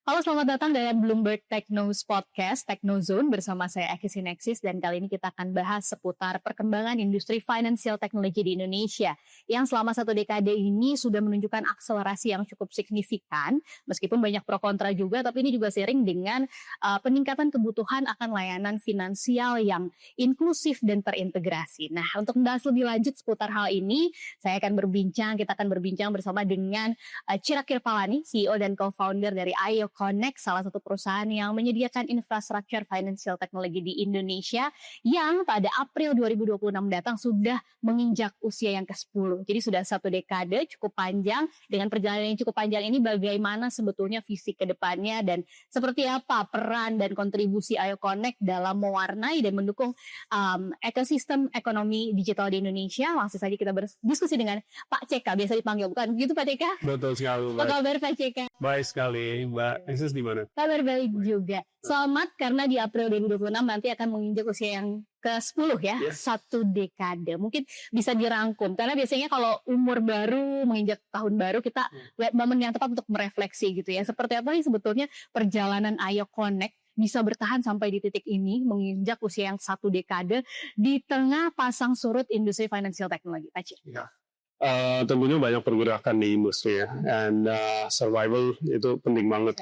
Halo, selamat datang dalam Bloomberg Technews Podcast, Technozone bersama saya Eki Sineksis, dan kali ini kita akan bahas seputar perkembangan industri financial technology di Indonesia yang selama 1 dekade ini sudah menunjukkan akselerasi yang cukup signifikan, meskipun banyak pro kontra juga, tapi ini juga seiring dengan peningkatan kebutuhan akan layanan finansial yang inklusif dan terintegrasi. Nah, untuk membahas lebih lanjut seputar hal ini, kita akan berbincang bersama dengan Chira Kirpalani, CEO dan co-founder dari Ayo Connect, salah satu perusahaan yang menyediakan infrastruktur financial technology di Indonesia yang pada April 2026 datang sudah menginjak usia yang ke-10. Jadi sudah 1 dekade cukup panjang. Dengan perjalanan yang cukup panjang ini, bagaimana sebetulnya visi ke depannya dan seperti apa peran dan kontribusi Ayo Connect dalam mewarnai dan mendukung ekosistem ekonomi digital di Indonesia. Langsung saja kita berdiskusi dengan Pak CK, biasa dipanggil, bukan begitu Pak CK? Betul sekali, Mbak. Apa kabar Pak CK? Baik sekali, Mbak. Isis di mana? Kabar baik juga. Selamat, karena di April 2026 nanti akan menginjak usia yang ke-10 ya, 1 dekade. Mungkin bisa dirangkum, karena biasanya kalau umur baru, menginjak tahun baru, kita lihat momen yang tepat untuk merefleksi gitu ya. Seperti apa sih sebetulnya perjalanan Ayo Connect bisa bertahan sampai di titik ini, menginjak usia yang 1 dekade di tengah pasang surut industri financial technology, Pak Cik? Ya. Tentunya banyak pergerakan di industri ya, and survival itu penting banget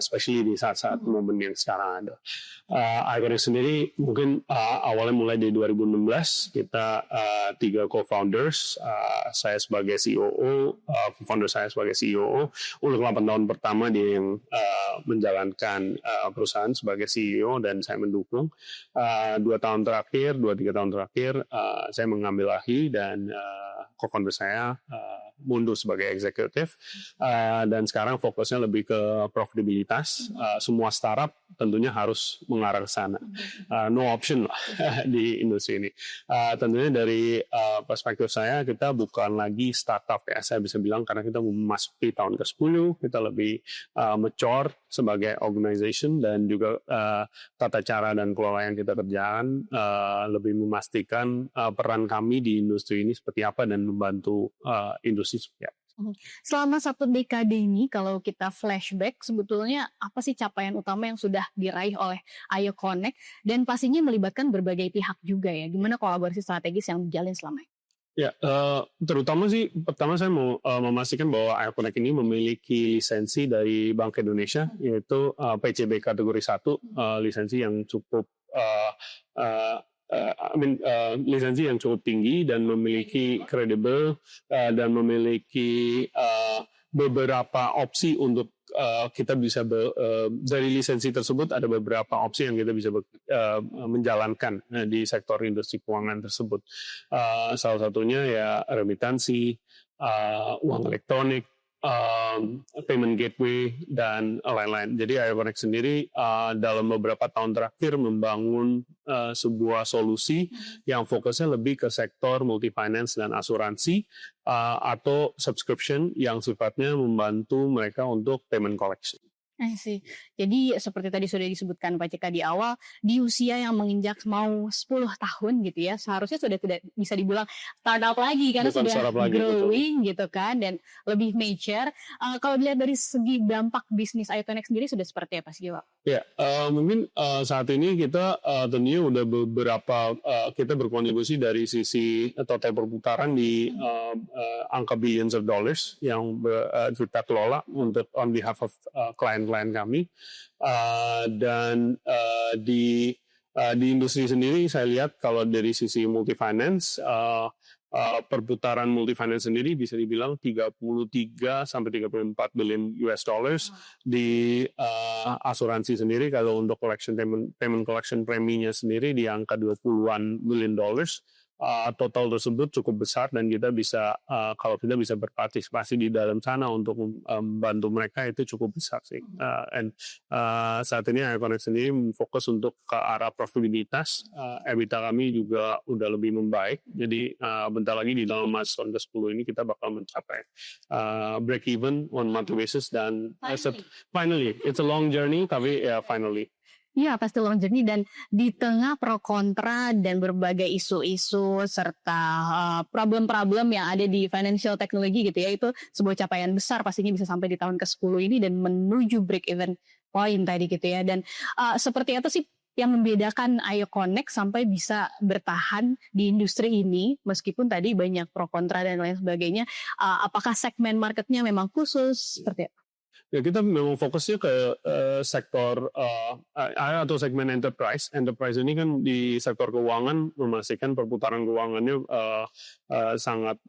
especially di saat-saat momen yang sekarang ada. Iconic sendiri mungkin awalnya mulai dari 2016, kita 3 co-founders, saya sebagai COO, co-founder saya sebagai CEO. Untuk 8 tahun pertama dia yang menjalankan perusahaan sebagai CEO dan saya mendukung. 2-3 tahun terakhir saya mengambil alih dan co-founder saya mundur sebagai eksekutif, dan sekarang fokusnya lebih ke profitabilitas. Semua startup tentunya harus mengarah ke sana. No option lah di industri ini. Tentunya dari perspektif saya, kita bukan lagi startup ya, saya bisa bilang, karena kita memasuki tahun ke-10, kita lebih mature sebagai organization, dan juga tata cara dan kelola yang kita kerjakan lebih memastikan peran kami di industri ini seperti apa dan membantu industri seperti apa. Selama 1 dekade ini, kalau kita flashback, sebetulnya apa sih capaian utama yang sudah diraih oleh Ayo Connect, dan pastinya melibatkan berbagai pihak juga ya. Gimana kolaborasi strategis yang dijalin selama ini? Ya, terutama sih pertama saya mau memastikan bahwa Ayo Connect ini memiliki lisensi dari Bank Indonesia, yaitu PCB kategori 1, lisensi yang cukup lisensi yang cukup tinggi dan memiliki kredibel, dan memiliki beberapa opsi untuk kita bisa dari lisensi tersebut ada beberapa opsi yang kita bisa menjalankan di sektor industri keuangan tersebut. Salah satunya ya remitansi, uang elektronik, payment gateway, dan lain-lain. Jadi Ayo Connect sendiri dalam beberapa tahun terakhir membangun sebuah solusi yang fokusnya lebih ke sektor multi finance dan asuransi, atau subscription yang sifatnya membantu mereka untuk payment collection. I see. Jadi seperti tadi sudah disebutkan Pak CK di awal, di usia yang menginjak mau 10 tahun gitu ya, seharusnya sudah tidak bisa dibilang startup lagi, karena Bukan sudah startup lagi, growing betul, gitu kan, dan lebih mature. Kalau dilihat dari segi dampak bisnis Ayo Connect sendiri sudah seperti apa sih Pak? Ya, mungkin saat ini kita tentunya udah beberapa, kita berkontribusi dari sisi total perputaran di angka billions of dollars yang kita kelola untuk on behalf of klien-klien kami, dan di industri sendiri saya lihat kalau dari sisi multi finance, perputaran multi finance sendiri bisa dibilang 33 sampai 34 billion US dollars. Di asuransi sendiri, kalau untuk payment collection preminya sendiri di angka 20-an billion dollars. Total tersebut cukup besar, dan kita bisa kalau kita bisa berpartisipasi di dalam sana untuk membantu mereka, itu cukup besar sih. Saat ini Ayo Connect sendiri fokus untuk ke arah profitabilitas. EBITDA kami juga udah lebih membaik, jadi bentar lagi di dalam milestone ke-10 ini kita bakal mencapai break even on monthly basis, dan finally it's a long journey, tapi ya finally. Iya, pasti long journey, dan di tengah pro kontra dan berbagai isu-isu serta problem-problem yang ada di financial technology gitu ya, itu sebuah capaian besar pastinya bisa sampai di tahun ke-10 ini dan menuju break even point tadi gitu ya. Dan seperti apa sih yang membedakan Ayo Connect sampai bisa bertahan di industri ini meskipun tadi banyak pro kontra dan lain sebagainya? Apakah segmen marketnya memang khusus seperti apa? Ya, kita memang fokusnya ke sektor atau segmen enterprise. Enterprise ini kan di sektor keuangan memastikan perputaran keuangannya sangat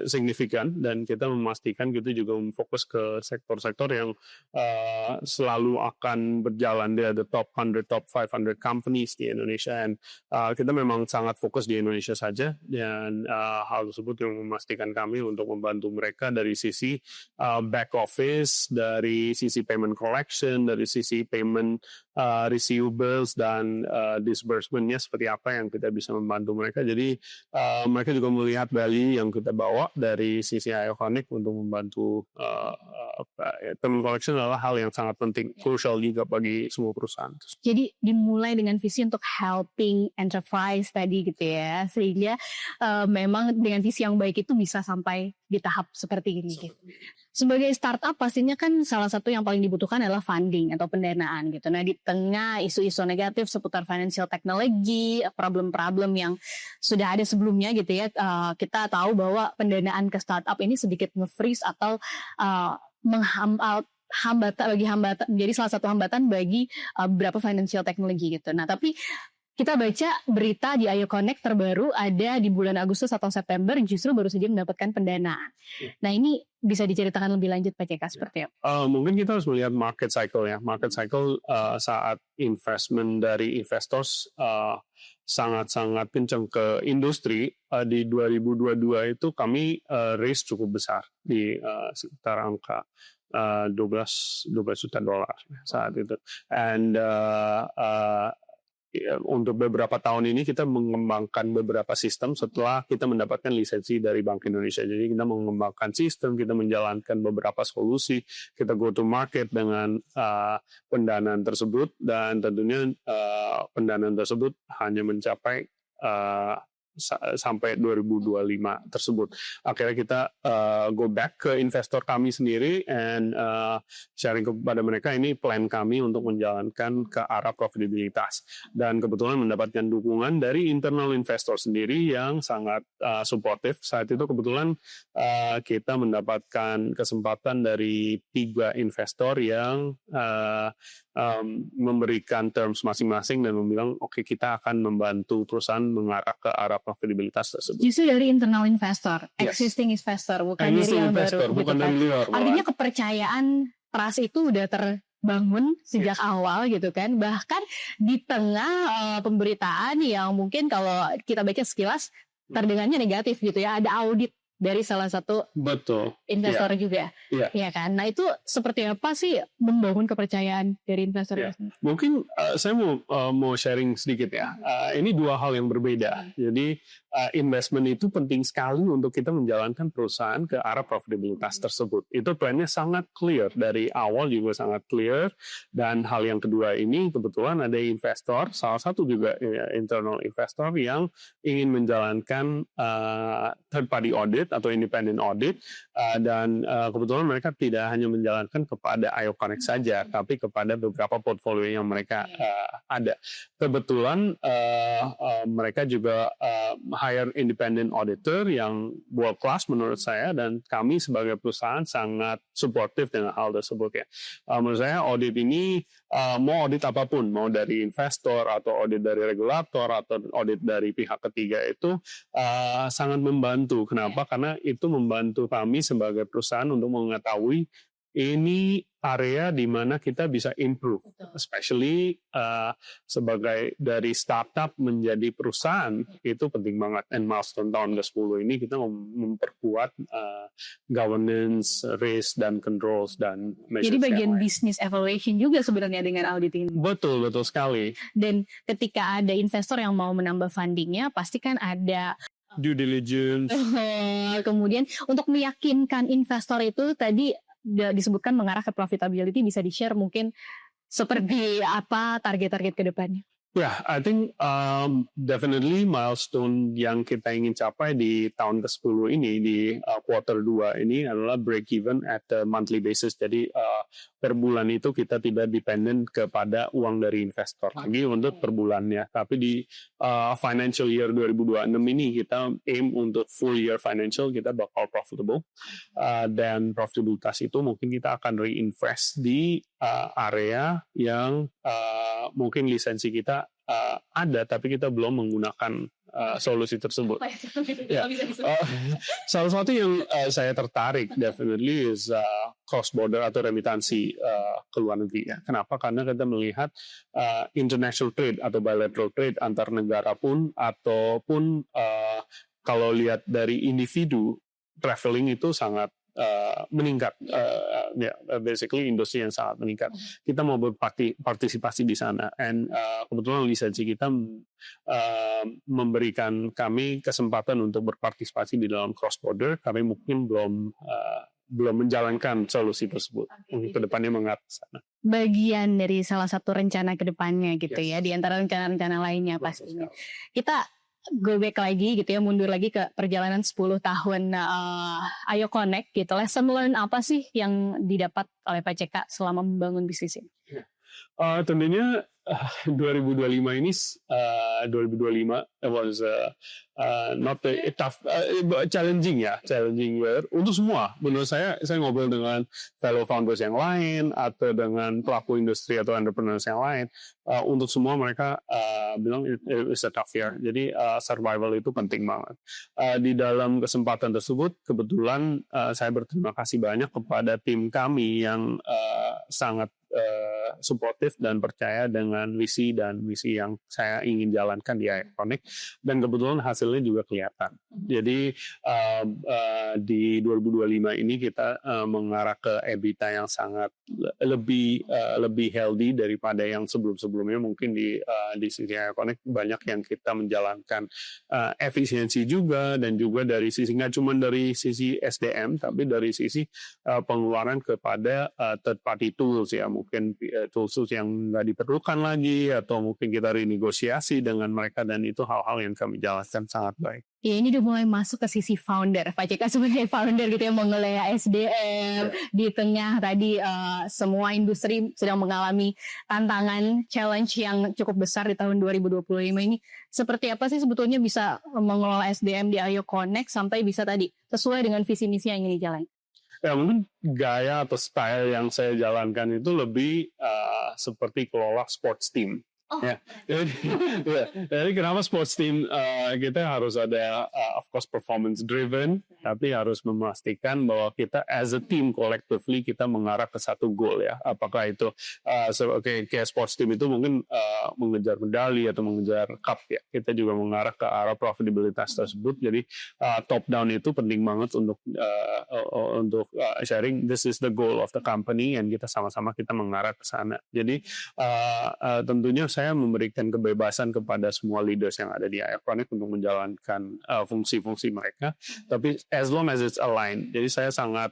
signifikan, dan kita memastikan kita juga fokus ke sektor-sektor yang selalu akan berjalan di the top 100, top 500 companies di Indonesia. Dan kita memang sangat fokus di Indonesia saja, dan hal tersebut yang memastikan kami untuk membantu mereka dari sisi back office, dari sisi payment collection, dari sisi payment receivables dan disbursement-nya seperti apa yang kita bisa membantu mereka. Jadi mereka juga melihat value yang kita bawa dari sisi Ayo Connect untuk membantu payment collection adalah hal yang sangat penting, crucial juga bagi semua perusahaan. Jadi dimulai dengan visi untuk helping enterprise tadi gitu ya, sehingga memang dengan visi yang baik itu bisa sampai di tahap seperti ini gitu. Sebagai startup pastinya kan salah satu yang paling dibutuhkan adalah funding atau pendanaan gitu. Nah, di tengah isu-isu negatif seputar financial technology, problem-problem yang sudah ada sebelumnya gitu ya, kita tahu bahwa pendanaan ke startup ini sedikit nge-freeze atau hambatan menjadi salah satu hambatan bagi beberapa financial technology gitu. Nah, tapi kita baca berita di Ayo Connect terbaru ada di bulan Agustus atau September justru baru saja mendapatkan pendanaan. Nah, ini bisa diceritakan lebih lanjut Pak Jeka seperti apa? Mungkin kita harus melihat market cycle ya. Market cycle saat investment dari investors sangat-sangat kencang ke industri. Di 2022 itu kami raise cukup besar di sekitar angka $12 juta saat itu. And untuk beberapa tahun ini kita mengembangkan beberapa sistem setelah kita mendapatkan lisensi dari Bank Indonesia. Jadi kita mengembangkan sistem, kita menjalankan beberapa solusi, kita go to market dengan pendanaan tersebut, dan tentunya pendanaan tersebut hanya mencapai sampai 2025 tersebut. Akhirnya kita go back ke investor kami sendiri and sharing kepada mereka ini plan kami untuk menjalankan ke arah profitabilitas, dan kebetulan mendapatkan dukungan dari internal investor sendiri yang sangat supportive. Saat itu kebetulan kita mendapatkan kesempatan dari 3 investor yang memberikan terms masing-masing dan bilang oke, kita akan membantu perusahaan mengarah ke arah profitabilitas tersebut. Justru dari internal investor, existing investor, bukan dari yang baru. Bukan gitu dari luar. Artinya kepercayaan trust itu udah terbangun sejak awal gitu kan. Bahkan di tengah pemberitaan yang mungkin kalau kita baca sekilas terdengarnya negatif gitu ya, ada audit dari salah satu investor juga, ya kan. Nah, itu seperti apa sih membangun kepercayaan dari investor? Mungkin saya mau sharing sedikit ya. Ini 2 hal yang berbeda. Jadi investment itu penting sekali untuk kita menjalankan perusahaan ke arah profitabilitas tersebut. Itu plannya sangat clear dari awal, juga sangat clear. Dan hal yang kedua ini kebetulan ada investor, salah satu juga internal investor yang ingin menjalankan third party audit atau independent audit, dan kebetulan mereka tidak hanya menjalankan kepada Ayo Connect saja, tapi kepada beberapa portfolio yang mereka ada. Kebetulan mereka juga hire independent auditor yang world class menurut saya, dan kami sebagai perusahaan sangat supportive dengan hal tersebut ya. Menurut saya audit ini mau audit apapun, mau dari investor atau audit dari regulator atau audit dari pihak ketiga itu sangat membantu. Kenapa? Karena itu membantu kami sebagai perusahaan untuk mengetahui ini area di mana kita bisa improve, especially sebagai dari startup menjadi perusahaan, itu penting banget. And milestone tahun ke-10 ini kita memperkuat governance, risk, dan controls, dan measures. Jadi bagian business evaluation juga sebenarnya dengan audit ini. Betul sekali. Dan ketika ada investor yang mau menambah fundingnya, pasti kan ada due diligence. Kemudian untuk meyakinkan investor itu tadi disebutkan mengarah ke profitability, bisa di-share mungkin Seperti apa target-target ke depannya? Yeah, I think definitely milestone yang kita ingin capai di tahun ke-10 ini, di quarter 2 ini adalah break even at a monthly basis. Jadi per bulan itu kita tidak dependent kepada uang dari investor lagi untuk per bulannya. Tapi di financial year 2026 ini kita aim untuk full year financial kita bakal profitable. Dan profitabilitas itu mungkin kita akan reinvest di area yang mungkin lisensi kita ada tapi kita belum menggunakan solusi tersebut. Ya. Salah satu yang saya tertarik definitely is cross border atau remitansi ke luar negeri ya. Kenapa? Karena kita melihat international trade atau bilateral trade antar negara pun ataupun kalau lihat dari individu traveling itu sangat meningkat, basically industri yang sangat meningkat. Kita mau berpartisipasi di sana, and kebetulan lisensi kita memberikan kami kesempatan untuk berpartisipasi di dalam cross border. Kami mungkin belum menjalankan solusi tersebut. Untuk kedepannya mengarah ke sana. Bagian dari salah satu rencana kedepannya gitu ya, di antara rencana-rencana lainnya pastinya. Kita go back lagi gitu ya, mundur lagi ke perjalanan 10 tahun Ayo Connect gitu. Lesson learn apa sih yang didapat oleh Pak CK selama membangun bisnis ini? Tentunya 2025 ini 2025 was not a tough, challenging year untuk semua. Menurut saya ngobrol dengan fellow founders yang lain atau dengan pelaku industri atau entrepreneurs yang lain, untuk semua mereka bilang it's a tough year. Jadi survival itu penting banget. Di dalam kesempatan tersebut kebetulan saya berterima kasih banyak kepada tim kami yang sangat suportif dan percaya dengan visi yang saya ingin jalankan di Iconic, dan kebetulan hasilnya juga kelihatan. Jadi di 2025 ini kita mengarah ke EBITDA yang sangat lebih healthy daripada yang sebelum-sebelumnya. Mungkin di sisi Iconic banyak yang kita menjalankan efisiensi juga, dan juga dari sisi nggak cuma dari sisi SDM tapi dari sisi pengeluaran kepada third party tools ya, mungkin tools yang nggak diperlukan lagi atau mungkin kita renegosiasi dengan mereka, dan itu hal-hal yang kami jalankan sangat baik. Ya, ini udah mulai masuk ke sisi founder, Pak CK sebagai founder gitu ya, mengelola SDM di tengah tadi semua industri sedang mengalami tantangan, challenge yang cukup besar di tahun 2025 ini. Seperti apa sih sebetulnya bisa mengelola SDM di Ayo Connect sampai bisa tadi sesuai dengan visi misi yang ingin dijalankan? Ya mungkin gaya atau style yang saya jalankan itu lebih seperti kelola sports team. Ya, jadi kenapa sports team kita harus ada of course performance driven, tapi harus memastikan bahwa kita as a team collectively kita mengarah ke satu goal ya. Apakah itu kayak sports team itu mungkin mengejar medali atau mengejar cup ya. Kita juga mengarah ke arah profitabilitas tersebut. Jadi top down itu penting banget untuk sharing this is the goal of the company, and kita sama-sama kita mengarah ke sana. Jadi tentunya saya memberikan kebebasan kepada semua leaders yang ada di Iconic untuk menjalankan fungsi-fungsi mereka, tapi as long as it's aligned. Jadi saya sangat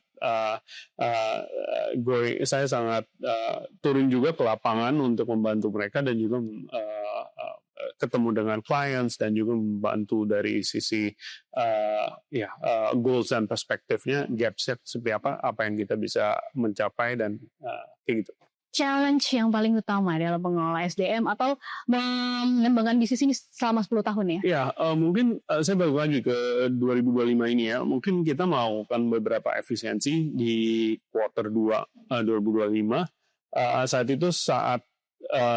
turun juga ke lapangan untuk membantu mereka, dan juga ketemu dengan clients, dan juga membantu dari sisi goals dan perspektifnya, gap set seperti apa yang kita bisa mencapai, dan kayak gitu. Challenge yang paling utama dalam mengelola SDM atau mengembangkan bisnis ini selama 10 tahun ya? Ya, mungkin saya balik lagi ke 2025 ini ya. Mungkin kita melakukan beberapa efisiensi di quarter 2 2025. Saat itu saat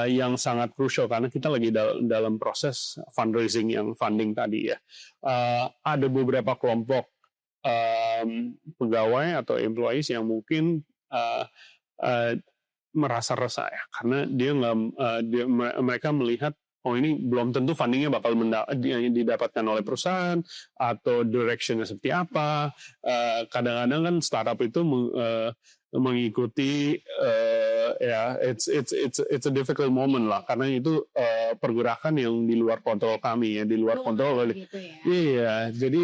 yang sangat krusial karena kita lagi dalam proses fundraising yang funding tadi ya. Ada beberapa kelompok pegawai atau employees yang mungkin merasa resah ya, karena mereka melihat ini belum tentu fundingnya bakal didapatkan oleh perusahaan atau directionnya seperti apa. Kadang-kadang kan startup itu mengikuti it's a difficult moment lah, karena itu pergerakan yang di luar kontrol kami ya, di luar kontrol. Gitu ya. Iya, jadi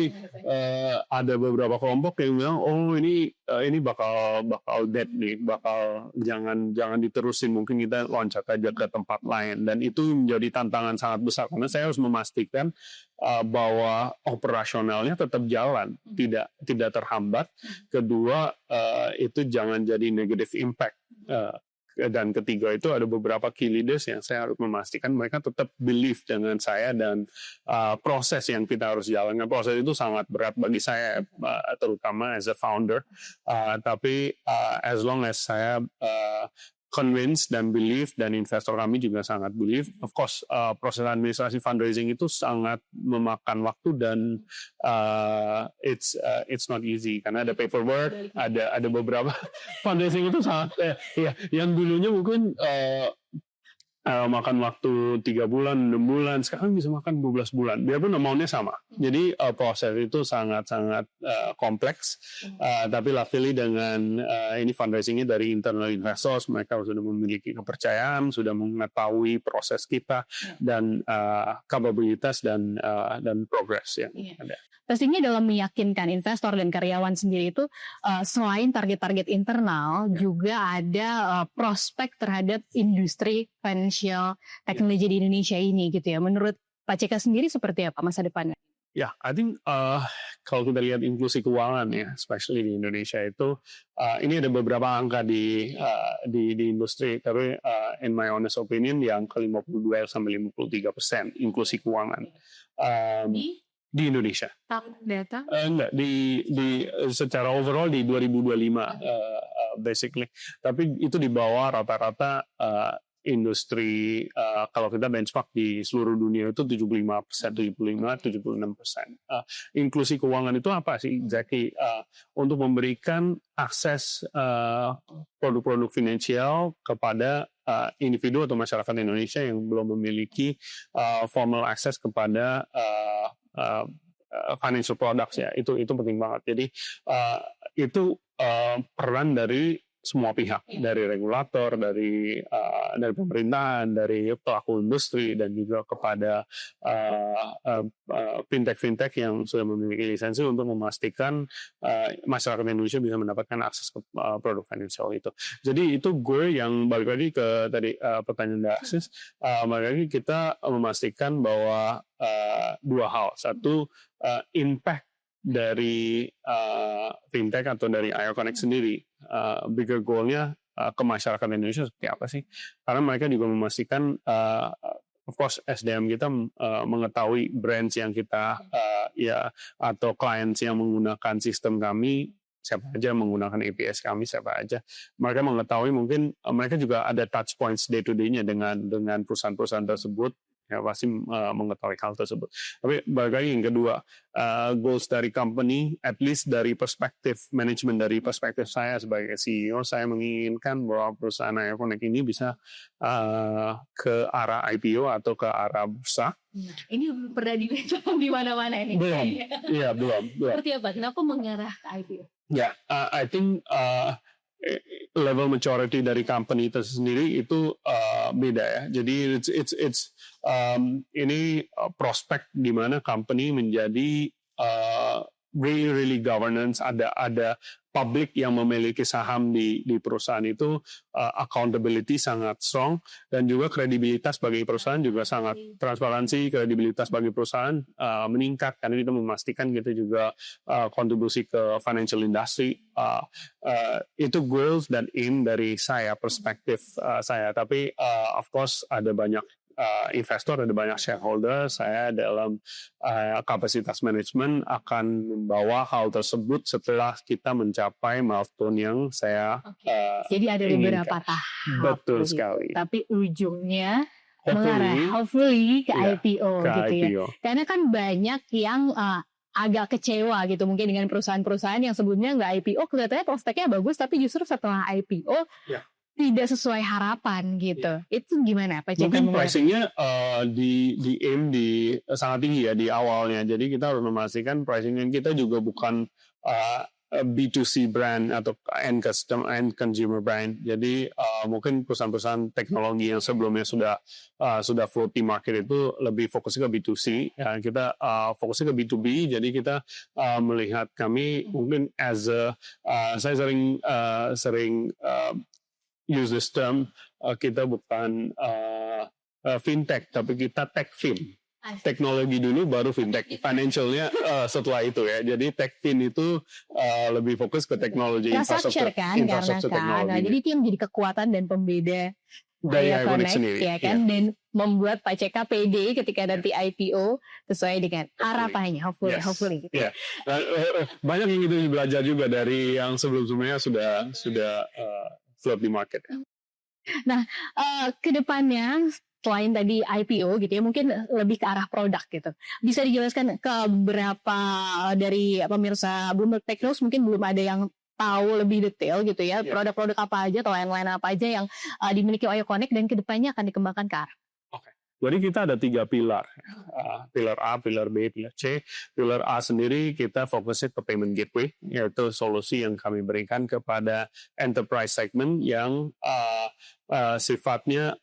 ada beberapa kelompok yang bilang, oh ini bakal dead nih, bakal jangan diterusin, mungkin kita loncat aja ke tempat lain, dan itu menjadi tantangan sangat besar karena saya harus memastikan bahwa operasionalnya tetap jalan, tidak terhambat. Kedua, itu jangan jadi negative impact. Dan ketiga itu ada beberapa key leaders yang saya harus memastikan mereka tetap believe dengan saya, dan proses yang kita harus jalankan. Proses itu sangat berat bagi saya, terutama as a founder. Tapi as long as saya convinced dan believe, dan investor kami juga sangat believe. Of course, proses administrasi fundraising itu sangat memakan waktu, dan it's not easy karena ada paperwork, ada beberapa fundraising itu sangat yang dulunya mungkin makan waktu 3 bulan, 6 bulan, sekarang bisa makan 12 bulan, biarpun amount-nya sama. Jadi proses itu sangat-sangat kompleks, tapi luckily dengan ini fundraising-nya dari internal investors, mereka sudah memiliki kepercayaan, sudah mengetahui proses kita, dan kapabilitas dan progress yang ada. Pastinya dalam meyakinkan investor dan karyawan sendiri itu selain target-target internal, juga ada prospek terhadap industri financial technology di Indonesia ini gitu ya. Menurut Pak CK sendiri seperti apa masa depannya? Ya, I think kalau kita lihat inklusi keuangan ya, especially di Indonesia itu, ini ada beberapa angka di industri, tapi in my honest opinion, di angka 52-53% inklusi keuangan. Di Indonesia. Data? Enggak, di secara overall di 2025 basically. Tapi itu di bawah rata-rata industri, kalau kita benchmark di seluruh dunia itu 75%, 76%. Inklusi keuangan itu apa sih? Exactly, untuk memberikan akses produk-produk finansial kepada individu atau masyarakat Indonesia yang belum memiliki formal access kepada financial products ya, itu penting banget. Jadi itu peran dari semua pihak, dari regulator, dari pemerintahan, dari pelaku industri, dan juga kepada fintech yang sudah memiliki lisensi untuk memastikan masyarakat Indonesia bisa mendapatkan akses ke produk finansial itu. Jadi itu gue yang balik lagi ke tadi pertanyaan Daxis, balik lagi kita memastikan bahwa dua hal. Satu, impact dari fintech atau dari IO Connect sendiri, bigger goal-nya ke masyarakat Indonesia seperti apa sih? Karena mereka juga memastikan, of course SDM kita mengetahui brands yang kita atau clients yang menggunakan sistem kami, siapa aja menggunakan APS kami, siapa aja. Mereka mengetahui, mungkin mereka juga ada touch points day to day-nya dengan perusahaan-perusahaan tersebut, ya pasti mengetahui hal tersebut. Tapi balik lagi yang kedua, goals dari company, at least dari perspektif manajemen, dari perspektif saya sebagai CEO, saya menginginkan bahwa perusahaan IO Connect ini bisa ke arah IPO atau ke arah bursa. Ini pernah di mana-mana ini. Belum. Iya, belum. Seperti apa? Kenapa mengarah ke IPO? Ya, I think level maturity dari company itu sendiri itu beda ya. Jadi it's ini prospek di mana company menjadi really governance, ada public yang memiliki saham di perusahaan itu, accountability sangat strong, dan juga kredibilitas bagi perusahaan juga sangat, transparansi, kredibilitas bagi perusahaan meningkat karena kita memastikan kita juga kontribusi ke financial industry. Itu goals dan aim dari saya, perspektif saya. Tapi of course ada banyak investor, ada banyak shareholder. Saya dalam kapasitas manajemen akan membawa hal tersebut setelah kita mencapai milestone yang saya jadi ada beberapa tahap. Betul sekali. Tapi ujungnya hopefully ke IPO gitu ya. Karena kan banyak yang agak kecewa gitu mungkin dengan perusahaan-perusahaan yang sebelumnya nggak IPO, kelihatannya prospeknya bagus, tapi justru setelah IPO tidak sesuai harapan gitu. Itu gimana Pak? Mungkin pricingnya di aim sangat tinggi ya di awalnya. Jadi kita harus memastikan pricing kita juga bukan B2C brand atau end consumer brand. Jadi mungkin perusahaan-perusahaan teknologi yang sebelumnya sudah float di market itu lebih fokusnya ke B2C. Ya, kita fokusnya ke B2B. Jadi kita melihat kami mungkin saya sering use this term, kita bukan fintech, tapi kita techfin. Teknologi dulu baru fintech, financialnya setelah itu ya. Jadi techfin itu lebih fokus ke teknologi infrastruktur kan, infrastruktur karena teknologi. kan. Jadi itu yang menjadi kekuatan dan pembeda dari Iaconic sendiri, ya kan, dan membuat Pak CK pede ketika nanti IPO sesuai dengan harapannya, hopefully gitu. Yeah. Banyak yang itu belajar juga dari yang sebelumnya sudah float di market. Nah, kedepannya selain tadi IPO gitu ya, mungkin lebih ke arah produk gitu. Bisa dijelaskan ke berapa dari pemirsa Bloomberg Tech News mungkin belum ada yang tahu lebih detail gitu ya, produk-produk apa aja atau lain-lain apa aja yang dimiliki Iaconic dan kedepannya akan dikembangkan ke arah. Jadi kita ada 3 pilar, pilar A, pilar B, pilar C. Pilar A sendiri kita fokusnya ke payment gateway, yaitu solusi yang kami berikan kepada enterprise segment yang sifatnya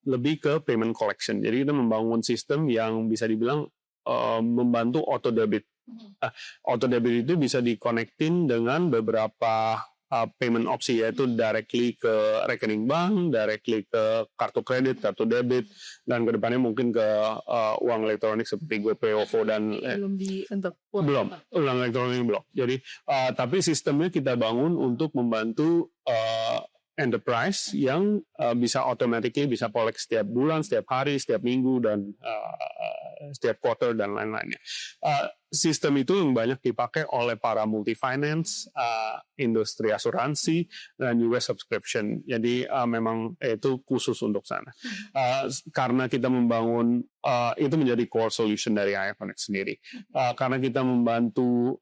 lebih ke payment collection. Jadi kita membangun sistem yang bisa dibilang membantu auto debit. Auto debit itu bisa dikonektin dengan beberapa payment opsi, yaitu directly ke rekening bank, directly ke kartu kredit, kartu debit, dan kedepannya mungkin ke uang elektronik seperti GoPay, OVO dan belum uang elektronik belum. Jadi tapi sistemnya kita bangun untuk membantu enterprise yang bisa automatically bisa collect setiap bulan, setiap hari, setiap minggu, dan setiap quarter dan lain-lainnya. Sistem itu yang banyak dipakai oleh para multi finance, industri asuransi, dan juga subscription. Jadi memang itu khusus untuk sana. Karena kita membangun itu menjadi core solution dari Iaconic sendiri. Karena kita membantu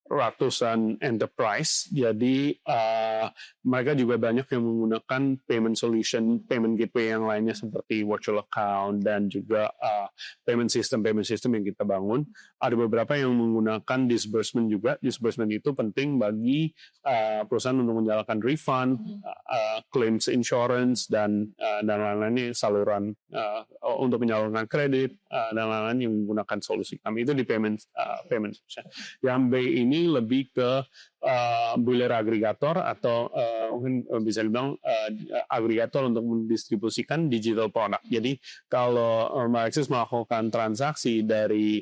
ratusan enterprise, jadi mereka juga banyak yang menggunakan payment solution, payment gateway yang lainnya seperti virtual account dan juga payment system yang kita bangun. Ada beberapa yang menggunakan disbursement juga. Disbursement itu penting bagi perusahaan untuk menjalankan refund, claims insurance, dan lain-lainnya, saluran untuk menyalurkan kredit dan lain-lain yang menggunakan solusi kami. Itu di payment. Yang B ini lebih ke buyer agregator atau mungkin bisa dibilang agregator untuk mendistribusikan digital product. Jadi kalau Maxis melakukan transaksi dari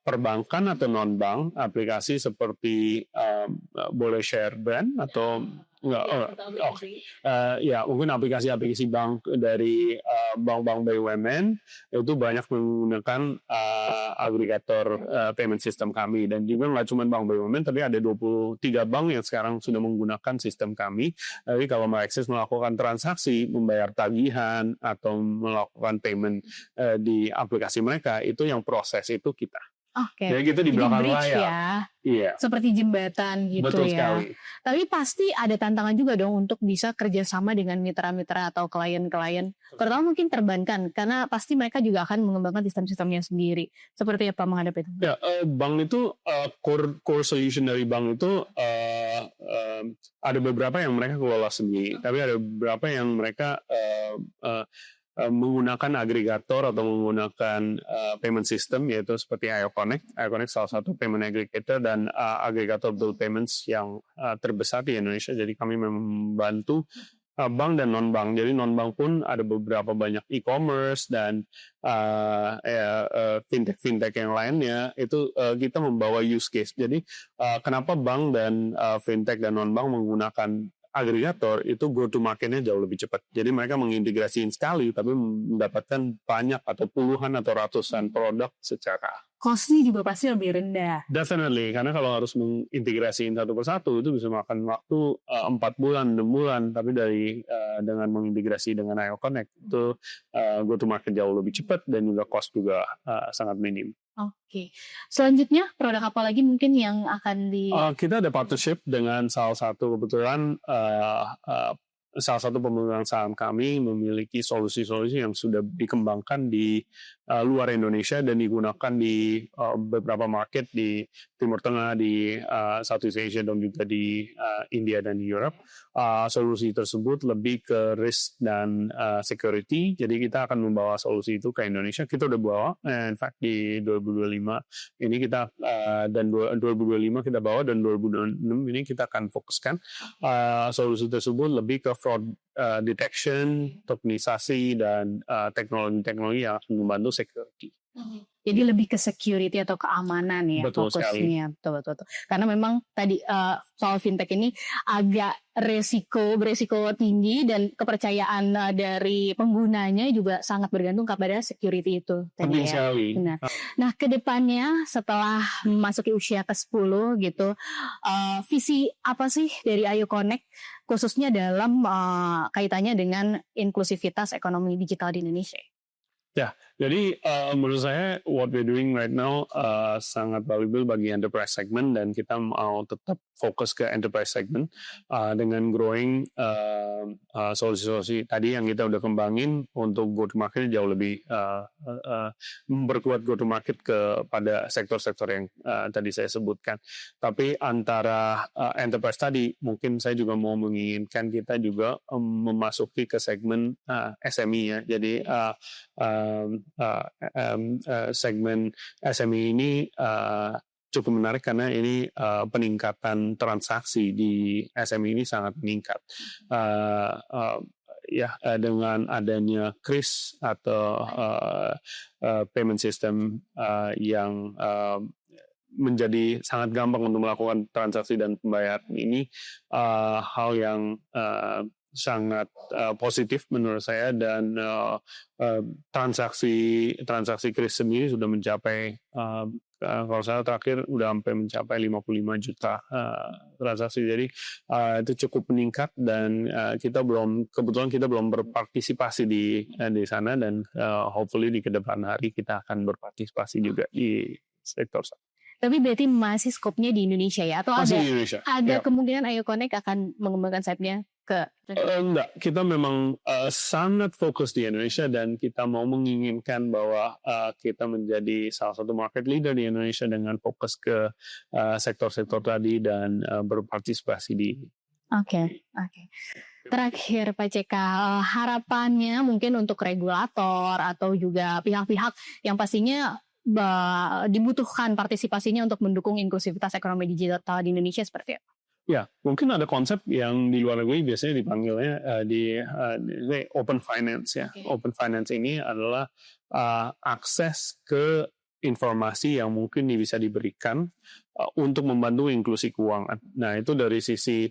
perbankan atau non-bank, aplikasi seperti boleh share brand atau ya mungkin aplikasi-aplikasi bank dari bank-bank BUMN itu banyak menggunakan agregator payment system kami, dan juga nggak cuma bank BUMN tapi ada 23 bank yang sekarang sudah menggunakan sistem kami. Jadi kalau Maxis melakukan transaksi, membayar tagihan atau melakukan payment di aplikasi mereka, itu yang proses itu kita. Oke. Jadi kita di belakang layar. Ya. Iya. Seperti jembatan gitu. Betul ya. Sekali. Tapi pasti ada tantangan juga dong untuk bisa kerjasama dengan mitra-mitra atau klien-klien, terutama mungkin perbankan, karena pasti mereka juga akan mengembangkan sistem-sistemnya sendiri. Seperti apa menghadapi itu? Ya, bank itu core solution dari bank itu ada beberapa yang mereka kelola sendiri, tapi ada beberapa yang mereka menggunakan agregator atau menggunakan payment system, yaitu seperti Iaconic. Iaconic salah satu payment aggregator dan agregator bill payments yang terbesar di Indonesia. Jadi kami membantu bank dan non-bank. Jadi non-bank pun ada beberapa banyak e-commerce dan fintech yang lainnya. Itu kita membawa use case. Jadi kenapa bank dan fintech dan non-bank menggunakan agregator itu go to marketnya jauh lebih cepat. Jadi mereka mengintegrasikan sekali tapi mendapatkan banyak atau puluhan atau ratusan produk secara cost-nya juga pasti lebih rendah. Definitely, karena kalau harus mengintegrasikan satu persatu itu bisa makan waktu 4 bulan, 6 bulan. Tapi dengan mengintegrasi dengan Iaconic itu go to market jauh lebih cepat dan juga cost juga sangat minim. Oke. Selanjutnya produk apa lagi mungkin yang akan kita ada partnership dengan salah satu kebetulan salah satu pemegang saham kami memiliki solusi-solusi yang sudah dikembangkan di luar Indonesia dan digunakan di beberapa market di Timur Tengah, di Southeast Asia dan juga di India dan Europe. Solusi tersebut lebih ke risk dan security. Jadi kita akan membawa solusi itu ke Indonesia. Kita udah bawa, in fact di 2025 ini kita dan 2025 kita bawa dan 2026 ini kita akan fokuskan solusi tersebut lebih ke fraud detection, tokenisasi dan teknologi-teknologi yang akan membantu security. Jadi lebih ke security atau keamanan ya Betul fokusnya. Betul. Karena memang tadi soal fintech ini agak beresiko tinggi dan kepercayaan dari penggunanya juga sangat bergantung kepada security itu tadi ya. Benar. Nah, kedepannya setelah memasuki usia ke-10 gitu, visi apa sih dari Ayo Connect khususnya dalam kaitannya dengan inklusivitas ekonomi digital di Indonesia? Ya, jadi menurut saya what we're doing right now sangat valuable bagi enterprise segment dan kita mau tetap fokus ke enterprise segment dengan growing solusi-solusi tadi yang kita udah kembangin untuk go to market jauh lebih memperkuat go to market kepada sektor-sektor yang tadi saya sebutkan. Tapi antara enterprise tadi mungkin saya juga mau menginginkan kita juga memasuki ke segmen SME ya. Jadi segmen SME ini cukup menarik karena ini peningkatan transaksi di SME ini sangat meningkat. Dengan adanya KRIS atau payment system yang menjadi sangat gampang untuk melakukan transaksi dan pembayaran ini hal yang sangat positif menurut saya dan transaksi KRIS sendiri sudah mencapai kalau saya terakhir udah sampai mencapai 55 juta transaksi, jadi itu cukup meningkat dan kebetulan kita belum berpartisipasi di sana dan hopefully di kedepan hari kita akan berpartisipasi juga di sektor sana. Tapi berarti masih skopnya di Indonesia ya? Atau ada kemungkinan Ayo Connect akan mengembangkan sayapnya ke? Enggak, kita memang sangat fokus di Indonesia dan kita mau menginginkan bahwa kita menjadi salah satu market leader di Indonesia dengan fokus ke sektor-sektor tadi dan berpartisipasi di. Oke. Terakhir Pak CK, harapannya mungkin untuk regulator atau juga pihak-pihak yang pastinya dibutuhkan partisipasinya untuk mendukung inklusivitas ekonomi digital di Indonesia seperti apa? Ya, mungkin ada konsep yang di luar negeri biasanya dipanggilnya open finance ya. Okay. Open finance ini adalah akses ke informasi yang mungkin bisa diberikan untuk membantu inklusi keuangan. Nah, itu dari sisi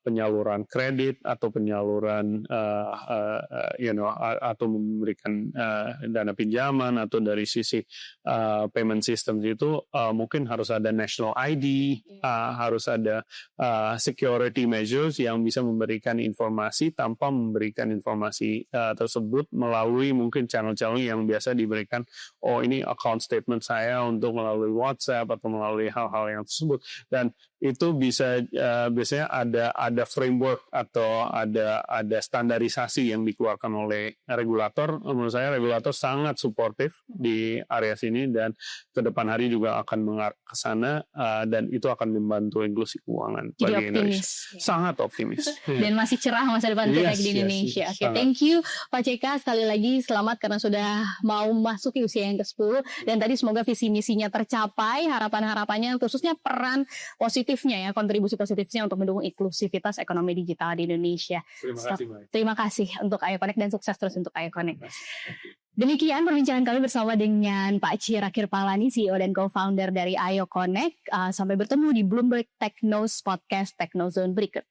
penyaluran kredit atau penyaluran atau memberikan dana pinjaman atau dari sisi payment system itu mungkin harus ada national ID, harus ada security measures yang bisa memberikan informasi tanpa memberikan informasi tersebut melalui mungkin channel-channel yang biasa diberikan. Oh, ini account statement saya untuk melalui WhatsApp atau melalui hal-hal yang tersebut, dan itu bisa biasanya ada framework atau ada standarisasi yang dikeluarkan oleh regulator. Menurut saya regulator sangat suportif di area sini dan ke depan hari juga akan mengarah ke sana dan itu akan membantu inklusi keuangan bagi Indonesia. Sangat optimis. Dan masih cerah masa depan fintech di Indonesia. Oke, thank you Pak CK, sekali lagi selamat karena sudah mau memasuki usia yang ke-10 dan tadi semoga visi misinya tercapai, harapannya khususnya peran positifnya ya, kontribusi positifnya untuk mendukung inklusivitas ekonomi digital di Indonesia. Terima kasih untuk Ayo Connect dan sukses terus untuk Ayo Connect. Demikian perbincangan kami bersama dengan Pak Chira Kirpalani, CEO dan co-founder dari Ayo Connect. Sampai bertemu di Bloomberg Tech News Podcast Technozone berikut.